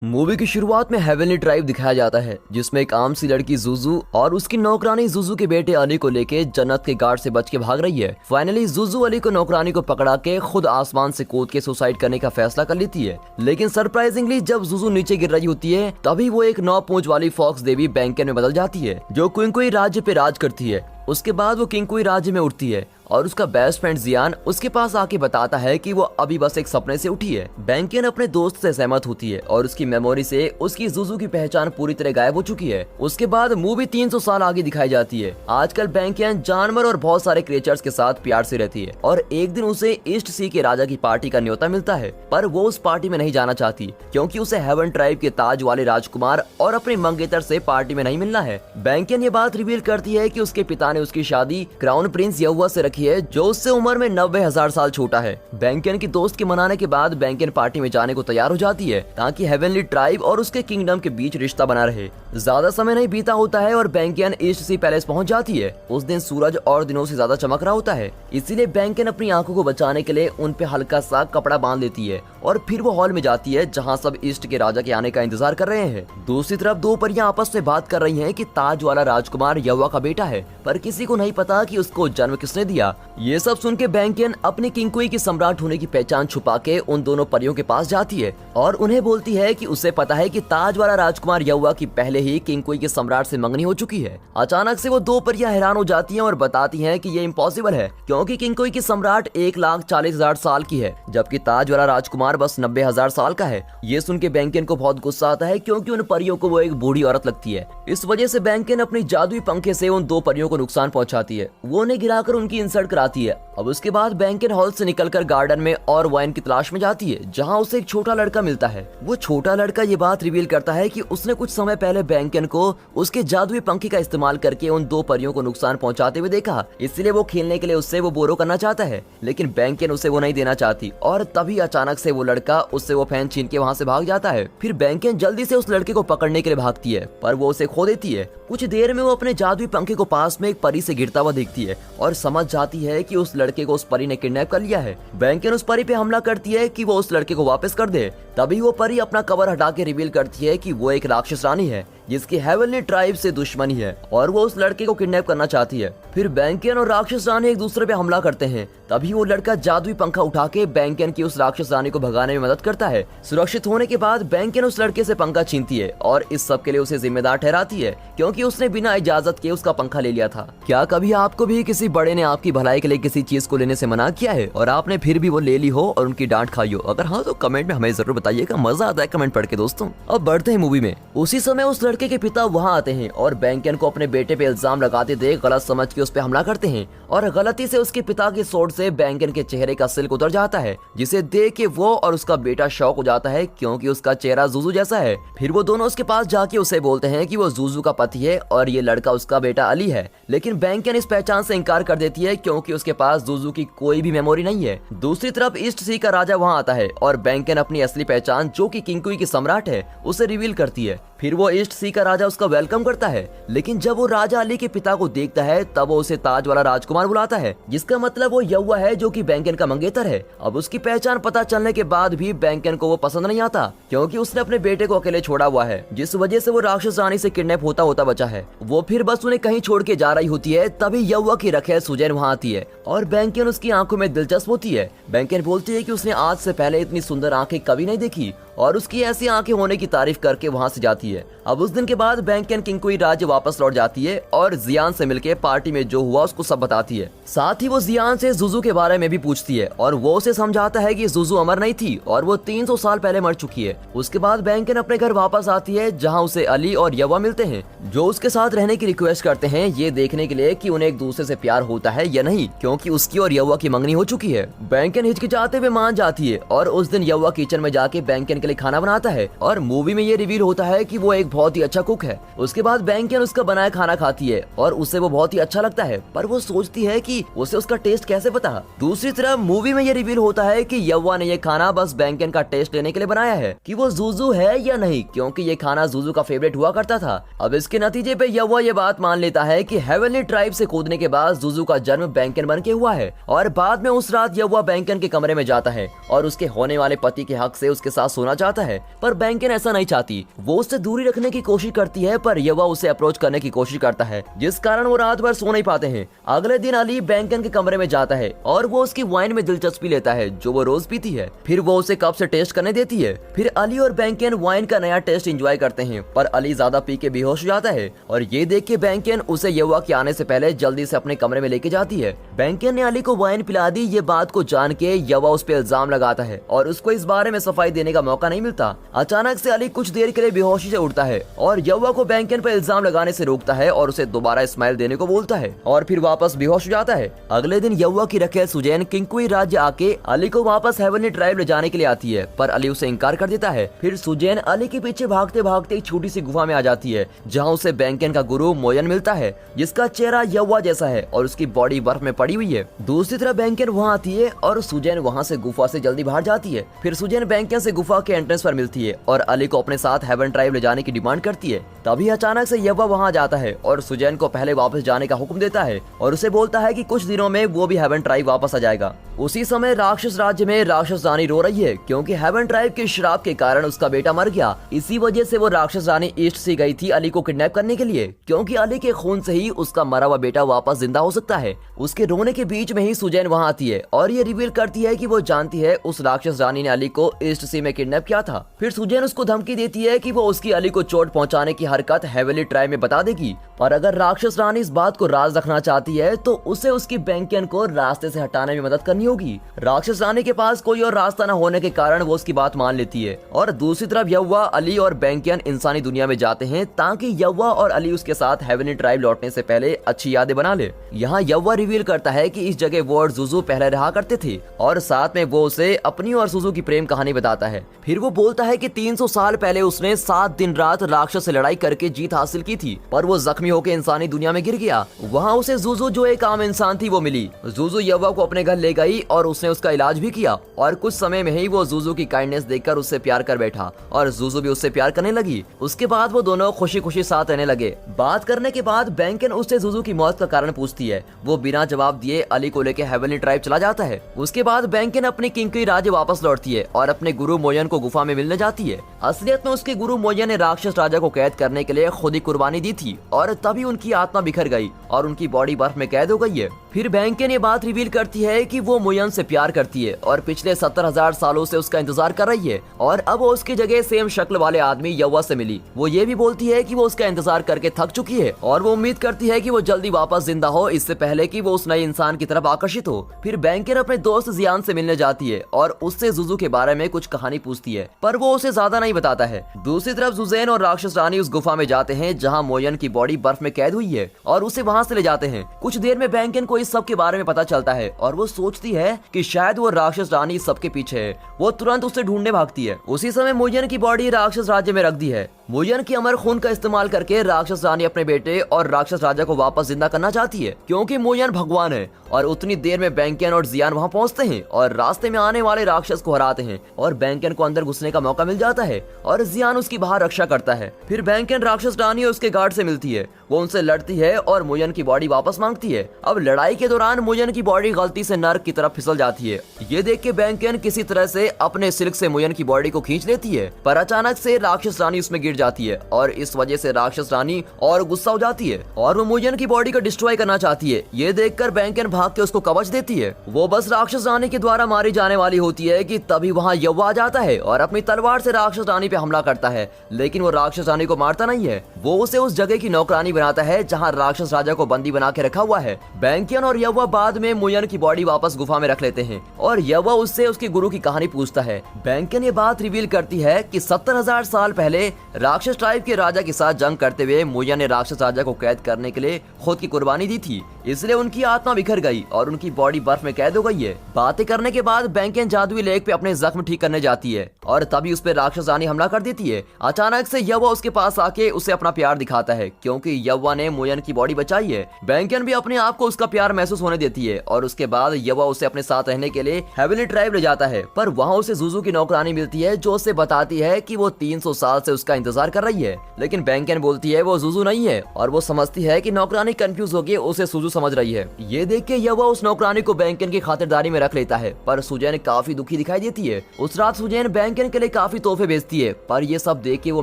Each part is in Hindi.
मूवी की शुरुआत में हेवनली ट्राइब दिखाया जाता है, जिसमें एक आम सी लड़की जुजू और उसकी नौकरानी जुजू के बेटे अली को लेके जन्नत के गार्ड से बच के भाग रही है। फाइनली जुजू अली को नौकरानी को पकड़ा के खुद आसमान से कूद के सुसाइड करने का फैसला कर लेती है। लेकिन सरप्राइजिंगली जब जुजू नीचे गिर रही होती है, तभी वो एक 9 पूंछ वाली फॉक्स देवी बैंकन में बदल जाती है, जो क्विंकुई राज्य पे राज करती है। उसके बाद वो किंकुई राज्य में उठती है और उसका बेस्ट फ्रेंड जियान उसके पास आके बताता है कि वो अभी बस एक सपने से उठी है। बैंकियन अपने दोस्त से सहमत होती है और उसकी मेमोरी से उसकी जुजू की पहचान पूरी तरह गायब हो चुकी है। उसके बाद मूवी 300 साल आगे दिखाई जाती है। आजकल बैंकियन जानवर और बहुत सारे क्रिएचर्स के साथ प्यार से रहती है और एक दिन उसे ईस्ट सी के राजा की पार्टी का न्योता मिलता है, पर वो उस पार्टी में नहीं जाना चाहती क्योंकि उसे हेवन ट्राइब के ताज वाले राजकुमार और अपने मंगेतर से पार्टी में नहीं मिलना है। बैंकियन ये बात रिवील करती है कि उसके पिता ने उसकी शादी क्राउन प्रिंस यहुआ से रखी है, जो उससे उम्र में 90,000 साल छोटा है। बैंकियन की दोस्त के मनाने के बाद बैंकियन पार्टी में जाने को तैयार हो जाती है ताकि हेवनली ट्राइब और उसके किंगडम के बीच रिश्ता बना रहे। ज्यादा समय नहीं बीता होता है और बैंकियन ईस्ट सी पैलेस पहुंच जाती है। उस दिन सूरज और दिनों से ज्यादा चमक रहा होता है, इसीलिए बैंकियन अपनी आंखों को बचाने के लिए उन पे हल्का सा कपड़ा बांध लेती है और फिर वो हॉल में जाती है जहाँ सब ईस्ट के राजा के आने का इंतजार कर रहे हैं। दूसरी तरफ दो परियां आपस में बात कर रही हैं कि ताज वाला राजकुमार यहुआ का बेटा है, पर किसी को नहीं पता कि उसको जन्म किसने दिया। ये सब सुन के बैंकियन अपनी किंकुई की सम्राट होने की पहचान छुपा के उन दोनों परियों के पास जाती है और उन्हें बोलती है कि उसे पता है कि ताज वाला राजकुमार यहुआ की पहले ही किंकुई के सम्राट से मंगनी हो चुकी है। अचानक से वो दो परियां हैरान हो जाती हैं और बताती हैं कि ये इम्पॉसिबल है क्योंकि किंकुई की सम्राट 1,40,000 साल की है, जबकि ताज वाला राजकुमार बस 90,000 साल का है। ये सुन के बैंकियन को बहुत गुस्सा आता है क्योंकि उन परियों को वो एक बूढ़ी औरत लगती है। इस वजह से बैंकियन अपनी जादुई पंखे से उन दो परियों को नुकसान पहुंचाती है। वो उन्हें गिराकर उनकी इंसल्ट कराती है। अब उसके बाद बैंकियन हॉल से निकलकर गार्डन में और वाइन की तलाश में जाती है, जहां उसे एक छोटा लड़का मिलता है। वो छोटा लड़का ये बात रिवील करता है कि उसने कुछ समय पहले बैंकियन को उसके जादुई पंखे का इस्तेमाल करके उन दो परियों को नुकसान पहुंचाते हुए देखा, इसलिए वो खेलने के लिए उससे वो बोरो करना चाहता है। लेकिन बैंकियन उसे वो नहीं देना चाहती और तभी अचानक से वो लड़का उससे वो फैन छीन के वहाँ से भाग जाता है। फिर बैंकियन जल्दी से उस लड़के को पकड़ने के लिए भागती है, पर वो उसे खो देती है। कुछ देर में वो अपने जादुई पंखे को पास में एक परी से गिरता हुआ देखती है और समझ जाती है कि उस लड़के को उस परी ने किडनैप कर लिया है। बैंकियन उस परी पे हमला करती है कि वो उस लड़के को वापस कर दे। तभी वो परी अपना कवर हटा के रिवील करती है कि वो एक राक्षस रानी है जिसकी हेवनली ट्राइब से दुश्मनी है और वो उस लड़के को किडनैप करना चाहती है। फिर बैंकियन और राक्षस रानी एक दूसरे पे हमला करते हैं। तभी वो लड़का जादुई पंखा उठा के बैंकियन की उस राक्षस रानी को भगाने में मदद करता है। सुरक्षित होने के बाद बैंकियन उस लड़के से पंखा छीनती है और इस सब के लिए उसे जिम्मेदार ठहराती है क्योंकि उसने बिना इजाजत के उसका पंखा ले लिया था। क्या कभी आपको भी किसी बड़े ने आपकी भलाई के लिए किसी चीज को लेने से मना किया है और आपने फिर भी वो ले ली हो और उनकी डांट खाई हो? अगर हाँ तो कमेंट में हमें जरूर बताइएगा, मजा आता है कमेंट पढ़ के दोस्तों। अब बढ़ते हैं मूवी में। उसी समय उस लड़के के पिता वहाँ आते हैं और बैंकियन को अपने बेटे पे इल्जाम लगाते देख गलत समझ के उस पे हमला करते हैं और गलती से उसके पिता के सोड से बैंकियन के चेहरे का सिल्क उतर जाता है, जिसे देख के वो और उसका बेटा शॉक हो जाता है क्योंकि उसका चेहरा जुजू जैसा है। फिर वो दोनों उसके पास जाके उसे बोलते हैं कि वो जुजू का पति है और ये लड़का उसका बेटा अली है। लेकिन बैंकियन इस पहचान से इनकार कर देती है क्योंकि उसके पास जुजू की कोई भी मेमोरी नहीं है। दूसरी तरफ ईस्ट सी का राजा वहाँ आता है और बैंकियन अपनी असली पहचान, जो कि किंकुई की सम्राट है, उसे रिवील करती है। फिर वो ईस्ट सी का राजा उसका वेलकम करता है, लेकिन जब वो राजा अली के पिता को देखता है तब वो उसे ताज वाला राजकुमार बुलाता है, जिसका मतलब वो यहुआ है जो कि बैंकियन का मंगेतर है। अब उसकी पहचान पता चलने के बाद भी बैंकियन को वो पसंद नहीं आता क्योंकि उसने अपने बेटे को अकेले छोड़ा हुआ है, जिस वजह से वो राक्षस रानी से किडनैप होता होता बचा है। वो फिर बस उन्हें कहीं छोड़ के जा रही होती है, तभी यहुआ की रखेल सुजैन वहाँ आती है और बैंकियन उसकी आंखों में दिलचस्प होती है। बैंकियन बोलती है कि उसने आज से पहले इतनी सुंदर आंखें कभी नहीं देखी और उसकी ऐसी आंखें होने की तारीफ करके वहाँ से जाती है। अब उस दिन के बाद बैंकियन किंकुई राज्य वापस लौट जाती है और जियान से मिलके पार्टी में जो हुआ उसको सब बताती है। साथ ही वो जियान से जुजू के बारे में भी पूछती है और वो उसे समझाता है कि जुजू अमर नहीं थी और वो 300 साल पहले मर चुकी है। उसके बाद बैंकियन अपने घर वापस आती है जहाँ उसे अली और यहुआ मिलते हैं, जो उसके साथ रहने की रिक्वेस्ट करते हैं ये देखने के लिए कि उन्हें एक दूसरे से प्यार होता है या नहीं, क्योंकि उसकी और यहुआ की मंगनी हो चुकी है। बैंकियन हिचकिचाते हुए मान जाती है और उस दिन यहुआ किचन में जाके बैंकियन के लिए खाना बनाता है और मूवी में ये रिवील होता है कि वो एक बहुत ही अच्छा कुक है। उसके बाद बैंकियन उसका बनाया खाना खाती है और उसे वो बहुत ही अच्छा लगता है, पर वो सोचती है कि उसे उसका टेस्ट कैसे पता। दूसरी तरफ मूवी में ये रिवील होता है कि यहुआ ने ये खाना बस बैंकियन का टेस्ट लेने के लिए बनाया है कि वो जुजू है या नहीं, क्योंकि ये खाना जुजू का फेवरेट हुआ करता था। अब इसके नतीजे पे यहुआ ये बात मान लेता है कि हेवनली ट्राइब से कूदने के बाद जुजू का जन्म बैंकियन बन के हुआ है और बाद में उस रात यहुआ बैंकियन के कमरे में जाता है और उसके होने वाले पति के हक से उसके साथ सोना चाहता है, पर बैंकन ऐसा नहीं चाहती। वो उससे दूरी रखने की कोशिश करती है, पर यवा उसे अप्रोच करने की कोशिश करता है, जिस कारण वो रात भर सो नहीं पाते हैं। अगले दिन अली बैंकन के कमरे में जाता है और वो उसकी वाइन में दिलचस्पी लेता है जो वो रोज पीती है। फिर वो उसे कप से टेस्ट करने देती है। फिर अली और बैंकन वाइन का नया टेस्ट एंजॉय करते हैं, पर अली ज्यादा पी के बेहोश हो जाता है और ये देख के बैंकन उसे यवा के आने से पहले जल्दी से अपने कमरे में लेके जाती है। बैंकन ने अली को वाइन पिला दी। ये बात को जान के यवा उस पर इल्जाम लगाता है और उसको इस बारे में सफाई देने का मौका नहीं मिलता। अचानक से अली कुछ देर के लिए बेहोशी से उठता है और यवा को बैंकन पर इल्जाम लगाने से रोकता है और उसे दोबारा स्माइल देने को बोलता है और फिर वापस बेहोश हो जाता है। अगले दिन यवा की रखेल सुजैन किंकुई राज्य आके अली को वापस हेवनली ट्राइब ले जाने के लिए आती है, पर अली उसे इनकार कर देता है। फिर सुजैन अली के पीछे भागते भागते एक छोटी सी गुफा में आ जाती है, जहाँ उसे बैंकन का गुरु मोयन मिलता है, जिसका चेहरा यवा जैसा है और उसकी बॉडी बर्फ में पड़ी हुई है। दूसरी तरफ बैंकन वहाँ आती है और सुजैन वहाँ से गुफा से जल्दी बाहर जाती है। फिर सुजैन बैंकन से गुफा के एंट्रेंस पर मिलती है और अली को अपने साथ हेवन ट्राइब ले जाने की डिमांड करती है। तभी अचानक से यवा वहाँ जाता है और सुजैन को पहले वापस जाने का हुक्म देता है और उसे बोलता है कि कुछ दिनों में वो भी हेवन ट्राइब वापस आ जाएगा। उसी समय राक्षस राज्य में राक्षस रानी रो रही है, क्योंकि हेवन ट्राइब के श्राप के कारण उसका बेटा मर गया। इसी वजह से वो राक्षस रानी ईस्ट से गई थी अली को किडनैप करने के लिए, क्योंकि अली के खून से ही उसका मरा हुआ बेटा वापस जिंदा हो सकता है। उसके रोने के बीच में ही सुजैन वहाँ आती है और ये रिवील करती है कि वो जानती है उस राक्षस रानी ने अली को ईस्ट सी में किडनैप किया था। फिर सुजैन उसको धमकी देती है कि वो उसकी अली को चोट पहुंचाने की हरकत हेवनली ट्राइब में बता देगी, पर अगर राक्षस रानी इस बात को राज रखना चाहती है तो उसे उसकी बैंकन को रास्ते से हटाने में मदद करनी होगी। राक्षस रानी के पास कोई और रास्ता न होने के कारण वो उसकी बात मान लेती है और दूसरी तरफ यव्वा, अली और बैंकन इंसानी दुनिया में जाते हैं ताकि यव्वा और अली उसके साथ हेवनली ट्राइब लौटने से पहले अच्छी यादें बना ले। यहाँ यव्वा रिवील करता है कि इस जगह वो और जुजू पहले रहा करते थे और साथ में वो उसे अपनी और जुजू की प्रेम कहानी बताता है। फिर वो बोलता है कि 300 साल पहले उसने 7 दिन रात राक्षस से लड़ाई करके जीत हासिल की थी, पर वो जख्मी होकर इंसानी दुनिया में गिर गया। वहाँ उसे जुजू जो एक आम इंसान थी वो मिली। जुजू यव्वा को अपने घर ले गई और उसने उसका इलाज भी किया और कुछ समय में ही वो जुजू की काइंडनेस देखकर उससे प्यार कर बैठा और जुजू भी उससे प्यार करने लगी। उसके बाद वो दोनों खुशी खुशी साथ रहने लगे। बात करने के बाद बैंकन उससे जुजू की मौत का कारण पूछती है। वो बिना जवाब दिए अली को लेकर हेवनली ट्राइब चला जाता है। उसके बाद बैंकन अपनी किंकुई राज्य वापस लौटती है और अपने गुरु मोयन को गुफा में मिलने जाती है। असलियत में उसके गुरु मोयन ने राक्षस राजा को कैद करने के लिए खुद ही कुर्बानी दी थी और तभी उनकी आत्मा बिखर गई और उनकी बॉडी बर्फ में कैद हो गई है। फिर बैंकन ये बात रिवील करती है कि वो मोयन से प्यार करती है और पिछले 70,000 सालों से उसका इंतजार कर रही है और अब वो उसकी जगह सेम शक्ल वाले आदमी यव्वा से मिली। वो ये भी बोलती है कि वो उसका इंतजार करके थक चुकी है और वो उम्मीद करती है कि वो जल्दी वापस जिंदा हो, इससे पहले कि वो उस नए इंसान की तरफ आकर्षित हो। फिर बैंकन अपने दोस्त जियान से मिलने जाती है और उससे जुजू के बारे में कुछ कहानी पूछती है, पर वो उसे ज्यादा नहीं बताता है। दूसरी तरफ जुजैन और राक्षस रानी उस गुफा में जाते हैं जहाँ मोयन की बॉडी बर्फ में कैद हुई है और उसे वहाँ से ले जाते हैं। कुछ देर में बैंकन को इस सब के बारे में पता चलता है और वो सोचती है कि शायद वो राक्षस रानी सबके पीछे है। वो तुरंत उसे ढूंढने भागती है। उसी समय मोयन की बॉडी राक्षस राज्य में रख दी है। मोयन की अमर खून का इस्तेमाल करके राक्षस रानी अपने बेटे और राक्षस राजा को वापस जिंदा करना चाहती है, क्योंकि मोयन भगवान है। और उतनी देर में बैंकन और जियान वहाँ पहुँचते हैं और रास्ते में आने वाले राक्षस को हराते हैं और बैंकन को अंदर घुसने का मौका मिल जाता है और जियान उसकी बाहर रक्षा करता है। फिर बैंकन राक्षस रानी और उसके गार्ड से मिलती है। वो उनसे लड़ती है और मोयन की बॉडी वापस मांगती है। अब लड़ाई के दौरान मोयन की बॉडी गलती से नर्क की तरफ फिसल जाती है। ये देख के बैंकन किसी तरह से अपने सिल्क से मोयन की बॉडी को खींच लेती है, पर अचानक से राक्षस रानी उसमें गिर जाती है और इस वजह से राक्षस रानी और गुस्सा हो जाती है और वो मोयन की बॉडी को डिस्ट्रॉय करना चाहती है। ये देखकर बैंकन भाग के उसको कवच देती है। वो बस राक्षस रानी के द्वारा मारी जाने वाली होती है कि तभी वहाँ यव्वा आ जाता है और अपनी तलवार से राक्षस रानी पे हमला करता है, लेकिन वो राक्षस रानी को मारता नहीं है। वो उसे उस जगह की नौकरानी बनाता है जहाँ राक्षस राजा को बंदी बना के रखा हुआ है। बैंकन और यव्वा बाद में मोयन की बॉडी वापस गुफा में रख लेते हैं और यव्वा उससे उसके गुरु की कहानी पूछता है। बैंकन ये बात रिवील करती है कि 70,000 साल पहले राक्षस ट्राइब के राजा के साथ जंग करते हुए मोयन ने राक्षस राजा को कैद करने के लिए खुद की कुर्बानी दी थी, इसलिए उनकी आत्मा बिखर गई और उनकी बॉडी बर्फ में कैद हो गई है। बातें करने के बाद बैंकन जादुई लेक पे अपने जख्म ठीक करने जाती है और तभी उस पर राक्षस रानी हमला कर देती है। अचानक से यव्वा उसके पास आके उसे अपना प्यार दिखाता है, क्योंकि यव्वा ने मोयन की बॉडी बचाई है। बैंकन भी अपने आप को उसका प्यार महसूस होने देती है और उसके बाद यव्वा उसे अपने साथ रहने के लिए हेवनली ट्राइब ले जाता है, पर वहाँ उसे जुजू की नौकरानी मिलती है जो उसे बताती है कि वो 300 साल से उसका इंतजार कर रही है। लेकिन बैंकन बोलती है वो जुजू नहीं है और वो समझती है कि नौकरानी कंफ्यूज होकर उसे जुजू समझ रही है। ये देख के यवा उस नौकरानी को बैंकन की खातिरदारी में रख लेता है, पर सुजैन काफी दुखी दिखाई देती है। उस रात सुजैन बैंकन के लिए काफी तोहफे भेजती है, पर ये सब देख के वो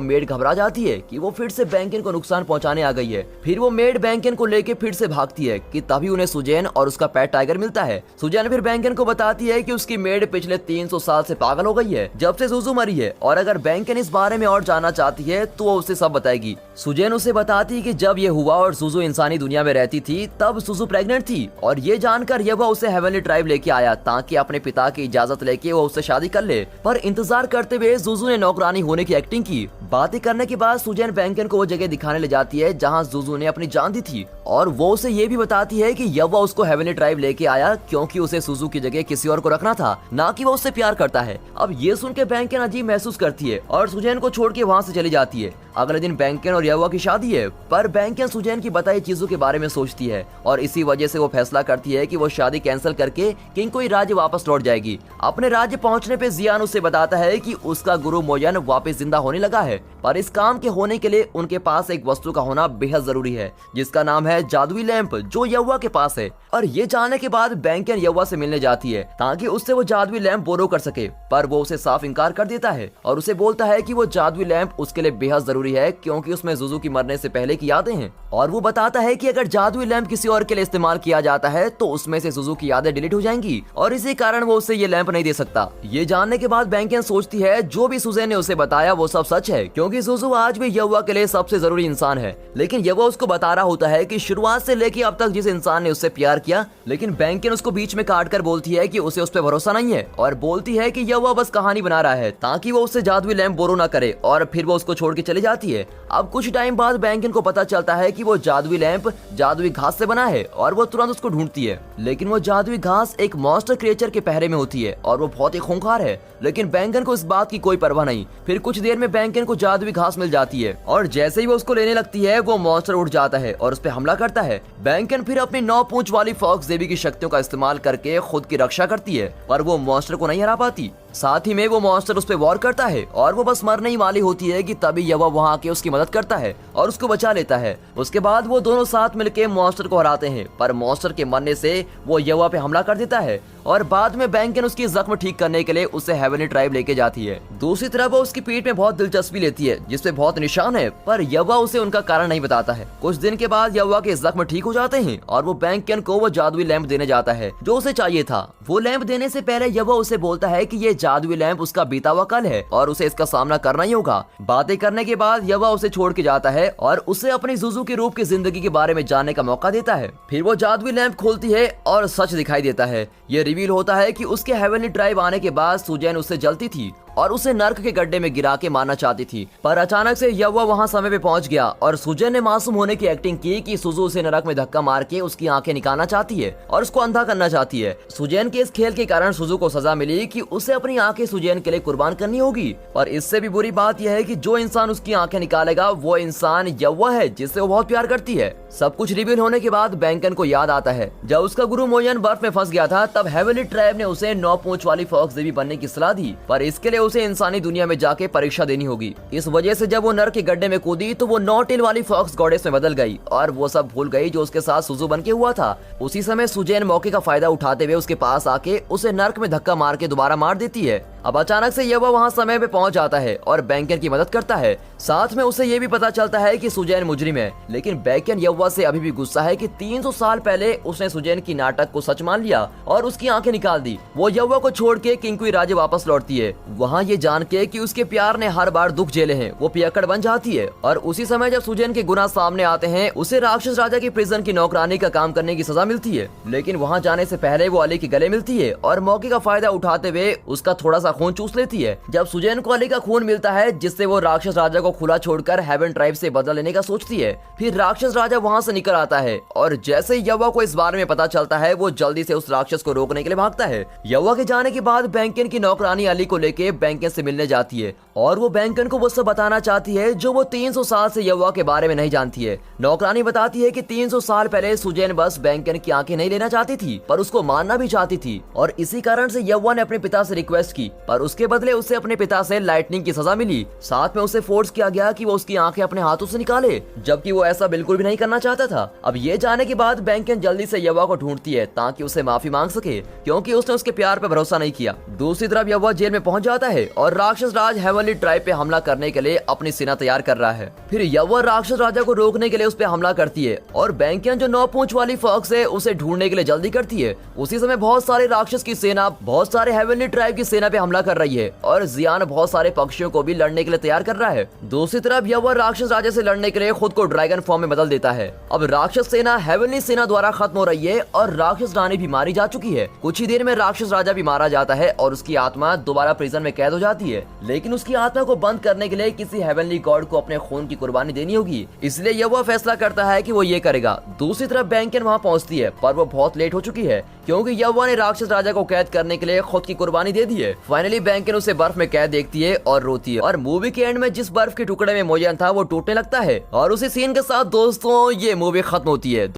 मेड घबरा जाती है कि वो फिर से बैंकन को नुकसान पहुंचाने आ गई है। फिर वो मेड बैंकन को लेके फिर से भागती है कि तभी उन्हें सुजैन और उसका पेट टाइगर मिलता है। सुजैन फिर बैंकन को बताती है कि उसकी मेड पिछले 300 साल से पागल हो गई है जब से जुजू मरी है, और अगर बैंकन इस बारे में और जानना चाहती है तो वो उसे सब बताएगी। सुजैन उसे बताती है कि जब ये हुआ और जुजू इंसानी दुनिया में रहती थी तब जुजू प्रेग्नेंट थी, और ये जानकर यवा उसे हेवनली ट्राइब लेके आया ताकि अपने पिता की इजाजत लेके वो उससे शादी कर ले। पर इंतजार करते हुए जुजू ने नौकरानी होने की एक्टिंग की। बातें करने के बाद सुजैन बैंकन को वो जगह दिखाने ले जाती है जहाँ जुजू ने अपनी जान दी थी, और वो उसे ये भी बताती है कि यवा उसको हेवनली ट्राइब लेके आया क्योंकि उसे सुजू की जगह किसी और को रखना था, ना कि वो उससे प्यार करता है। अब ये सुन के बैंकन अजीब महसूस करती है और सुजैन को छोड़ के वहाँ से चली जाती है। अगले दिन बैंकन और यवा की शादी है, पर बैंकन सुजैन की बताई चीजों के बारे में सोचती है और इसी वजह से वो फैसला करती है कि वो शादी कैंसिल करके किंगकोई राज्य वापस लौट जाएगी। अपने राज्य पहुंचने पे जियान उसे बताता है कि उसका गुरु मोयन वापस जिंदा होने लगा है, पर इस काम के होने के लिए उनके पास एक वस्तु का होना बेहद जरूरी है जिसका नाम है जादुई लैंप, जो यवा के पास है। और ये जानने के बाद बैंकन यवा से मिलने जाती है ताकि उससे वो जादुई लैंप बोरो कर सके, पर वो उसे साफ इनकार कर देता है और उसे बोलता है कि वो जादुई लैंप उसके लिए बेहद जरूरी है क्योंकि उसमें जुजू की मरने से पहले की यादें हैं। और वो बताता है कि अगर जादुई लैंप किसी और के लिए इस्तेमाल किया जाता है तो उसमें से जुजू की यादें डिलीट हो जाएंगी, और इसी कारण वो उसे ये लैंप नहीं दे सकता। ये जानने के बाद बैंकन सोचती है जो भी सुजैन ने उसे बताया वो सब सच है, क्योंकि जुजू आज भी यवा के लिए सबसे जरूरी इंसान है। लेकिन यवा उसको बता रहा होता है कि शुरुआत से लेके अब तक जिस इंसान ने उससे प्यार किया, लेकिन बैंकन उसको बीच में काट कर बोलती है कि उसे उस पर भरोसा नहीं है, और बोलती है कि यवा बस कहानी बना रहा है ताकि वो उससे जादुई लैंप बोरो ना करे, और फिर वो उसको छोड़ के चली जाती है। अब कुछ टाइम बाद बैंकन को पता चलता है कि वो जादुई लैंप जादुई घास से बना है, और वो तुरंत उसको ढूंढती है। लेकिन वो जादुई घास एक मॉन्स्टर क्रिएचर के पहरे में होती है और वो बहुत ही खूंखार है, लेकिन बैंकन को इस बात की कोई परवाह नहीं। फिर कुछ देर में बैंकन को जादुई घास मिल जाती है, और जैसे ही वो उसको लेने लगती है वो मॉन्स्टर उठ जाता है और उस पर हमला करता है। बैंकन फिर अपनी 9 पूंछ वाली फॉक्स देवी की शक्तियों का इस्तेमाल करके खुद की रक्षा करती है, पर वो मॉन्स्टर को नहीं हरा पाती। साथ ही में वो मॉन्स्टर उस पे वॉर करता है और वो बस मरने ही वाली होती है कि तभी यवा वहाँ आके उसकी मदद करता है और उसको बचा लेता है। उसके बाद वो दोनों साथ मिलके मॉन्स्टर को हराते हैं, पर मॉन्स्टर के मरने से वो यवा पे हमला कर देता है, और बाद में बैंकन उसकी जख्म ठीक करने के लिए उसे हेवनली ट्राइब लेके जाती है। दूसरी तरफ वो उसकी पीठ में बहुत दिलचस्पी लेती है जिसपे बहुत निशान है, पर यवा उसे उनका कारण नहीं बताता है। कुछ दिन के बाद यवा के जख्म ठीक हो जाते हैं और वो बैंकन को वो जादुई लैंप देने जाता है जो उसे चाहिए था। वो लैंप देने से पहले यवा उसे बोलता है कि ये जादुई लैंप उसका बीता हुआ कल है और उसे इसका सामना करना ही होगा। बातें करने के बाद यवा उसे छोड़ के जाता है और उसे अपनी जुजू के रूप की जिंदगी के बारे में जानने का मौका देता है। फिर वो जादुई लैंप खोलती है और सच दिखाई देता है। ये रिवील होता है कि उसके हेवनली ट्राइब आने के बाद सुजैन उससे जलती थी और उसे नर्क के गड्ढे में गिरा के मारना चाहती थी, पर अचानक से यवा वहाँ समय पे पहुंच गया और सुजैन ने मासूम होने की एक्टिंग की कि सुजू उसे नरक में धक्का मार के उसकी आंखें निकालना चाहती है और उसको अंधा करना चाहती है। सुजैन के इस खेल के कारण सुजू को सजा मिली कि उसे अपनी आंखें सुजैन के लिए कुर्बान करनी होगी। और इससे भी बुरी बात यह है कि जो इंसान उसकी आंखें निकालेगा वो इंसान यवा है जिससे वो बहुत प्यार करती है। सब कुछ रिवील होने के बाद बैंकन को याद आता है जब उसका गुरु मोयन बर्फ में फंस गया था, तब हेवनली ट्राइब ने उसे 9 पूंछ वाली फॉक्स देवी बनने की सलाह दी, पर इसके लिए उसे इंसानी दुनिया में जाके परीक्षा देनी होगी। इस वजह से जब वो नर्क के गड्ढे में कूदी तो वो 9 टेल वाली फॉक्स गॉडेस में बदल गई और वो सब भूल गई जो उसके साथ सुजू बन के हुआ था। उसी समय सुजैन मौके का फायदा उठाते हुए उसके पास आके उसे नर्क में धक्का मार के दोबारा मार देती है। अब अचानक से यवा वहाँ समय पे पहुंच जाता है और बैंकन की मदद करता है। साथ में उसे ये भी पता चलता है कि सुजैन मुजरिम है, लेकिन बैंकन यवा से अभी भी गुस्सा है कि 300 साल पहले उसने सुजैन की नाटक को सच मान लिया और उसकी आंखें निकाल दी। वो यवा को छोड़ के किंगकोई राज्य वापस लौटती है। वहाँ ये जान के कि उसके प्यार ने हर बार दुख झेले हैं, वो पियक्कड़ बन जाती है। और उसी समय जब सुजैन के गुनाह सामने आते हैं, उसे राक्षस राजा की प्रिजन की नौकरानी का काम करने की सजा मिलती है। लेकिन वहाँ जाने से पहले वो अली के गले मिलती है और मौके का फायदा उठाते हुए उसका थोड़ा सा खून चूस लेती है। जब सुजैन को अली का खून मिलता है जिससे वो राक्षस राजा को खुला छोड़कर हेवन ट्राइब से बदला लेने का सोचती है, फिर राक्षस राजा वहाँ से निकल आता है और जैसे ही यवा को इस बारे में पता चलता है वो जल्दी से उस राक्षस को रोकने के लिए भागता है। यवा के जाने के बाद बैंकन की नौकरानी अली को लेके बैंकन से मिलने जाती है और वो बैंकन को वो सब बताना चाहती है जो वो 300 साल से यव्वा के बारे में नहीं जानती है। नौकरानी बताती है कि 300 साल पहले सुजैन बस बैंकन की आंखें नहीं लेना चाहती थी, पर उसको मारना भी चाहती थी, और इसी कारण से यव्वा ने अपने पिता से रिक्वेस्ट की, पर उसके बदले उसे अपने पिता से लाइटनिंग की सजा मिली। साथ में उसे फोर्स किया गया कि वो उसकी आंखें अपने हाथों से निकाले, जबकि वो ऐसा बिल्कुल भी नहीं करना चाहता था। अब ये जाने के बाद बैंकन जल्दी से यव्वा को ढूंढती है ताकि उसे माफी मांग सके, क्योंकि उसने उसके प्यार पे भरोसा नहीं किया। दूसरी तरफ यव्वा जेल में पहुंच जाता है और राक्षस राज हेवनली ट्राइब पे हमला करने के लिए अपनी सेना तैयार कर रहा है। फिर यव्वा राक्षस राजा को रोकने के लिए उस पे हमला करती है और बैंकन जो 9 पूंछ वाली फॉक्स है उसे ढूंढने के लिए जल्दी करती है। उसी समय बहुत सारे राक्षस की सेना बहुत सारे हेवनली ट्राइब की सेना पे हमला कर रही है और जियान बहुत सारे पक्षियों को भी लड़ने के लिए तैयार कर रहा है। दूसरी तरफ यव्वा राक्षस राजा से लड़ने के लिए खुद को ड्रैगन फॉर्म में बदल देता है। अब राक्षस सेना हेवनली सेना द्वारा खत्म हो रही है और राक्षस रानी भी मारी जा चुकी है। कुछ ही देर में राक्षस राजा भी मारा जाता है और उसकी आत्मा दोबारा प्रिजन में कैद हो जाती है, लेकिन उसकी आत्मा को बंद करने के लिए किसी हेवनली गॉड को अपने खून की कुर्बानी देनी होगी, इसलिए यव्वा फैसला करता है कि वो ये करेगा। दूसरी तरफ बैंकन वहाँ पहुँचती है, पर वो बहुत लेट हो चुकी है क्योंकि यव्वा ने राक्षस राजा को कैद करने के लिए खुद की कुर्बानी दे दी है। फाइनली बैंकन उसे बर्फ में कैद देखती है और रोती है, और मूवी के एंड में जिस बर्फ के टुकड़े में मोजन था वो टूटने लगता है, और उसी सीन के साथ दोस्तों ये मूवी खत्म होती है।